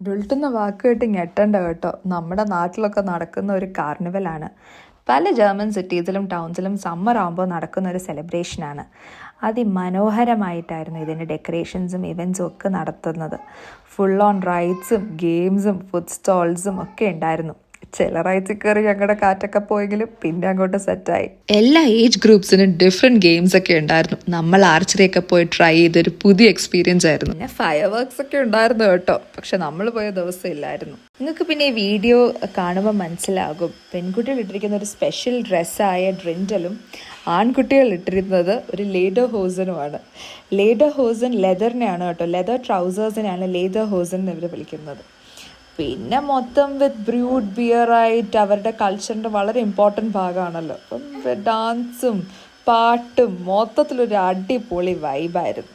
Adult എന്ന വാക്ക് കേട്ട് ഞെട്ടണ്ട കേട്ടോ. നമ്മുടെ നാട്ടിലൊക്കെ നടക്കുന്ന ഒരു കാർണിവലാണ്. പല ജർമ്മൻ സിറ്റീസിലും ടൗൺസിലും സമ്മർ ആകുമ്പോൾ നടക്കുന്ന ഒരു സെലിബ്രേഷനാണ്. അതിമനോഹരമായിട്ടായിരുന്നു ഇതിൻ്റെ ഡെക്കറേഷൻസും ഇവൻറ്റ്സും ഒക്കെ നടത്തുന്നത്. ഫുൾ ഓൺ റൈഡ്സും ഗെയിംസും ഫുഡ് സ്റ്റോൾസും ഒക്കെ ഉണ്ടായിരുന്നു. ചില റൈഡ്സിൽ കയറി ഞങ്ങളുടെ കാറ്റൊക്കെ പോയെങ്കിലും പിന്നെ അങ്ങോട്ട് സെറ്റായി. എല്ലാ ഏജ് ഗ്രൂപ്പ്സിനും ഡിഫറെൻറ്റ് ഗെയിംസ് ഒക്കെ ഉണ്ടായിരുന്നു. നമ്മൾ ആർച്ചറിയൊക്കെ പോയി ട്രൈ ചെയ്തൊരു പുതിയ എക്സ്പീരിയൻസ് ആയിരുന്നു. പിന്നെ ഫയർ വർക്ക്സ് ഒക്കെ ഉണ്ടായിരുന്നു കേട്ടോ, പക്ഷെ നമ്മൾ പോയ ദിവസം ഇല്ലായിരുന്നു. നിങ്ങൾക്ക് പിന്നെ ഈ വീഡിയോ കാണുമ്പോൾ മനസ്സിലാകും, പെൺകുട്ടികൾ ഇട്ടിരിക്കുന്ന ഒരു സ്പെഷ്യൽ ഡ്രസ്സായ ഡ്രിൻഡലും ആൺകുട്ടികൾ ഇട്ടിരുന്നത് ഒരു ലേഡർ ഹോസനുമാണ്. ലേഡർ ഹോസൻ ലെതറിനെയാണ് കേട്ടോ, ലെതർ ട്രൗസേഴ്സിനെയാണ് ലേഡർ ഹോസൻ എന്ന് ഇവർ വിളിക്കുന്നത്. പിന്നെ മൊത്തം വിത്ത് ബ്രൂഡ് ബിയറായിട്ട് അവരുടെ കൾച്ചറിൻ്റെ വളരെ ഇമ്പോർട്ടൻറ്റ് ഭാഗമാണല്ലോ. അപ്പം ഡാൻസും പാട്ടും മൊത്തത്തിലൊരു അടിപൊളി വൈബായിരുന്നു.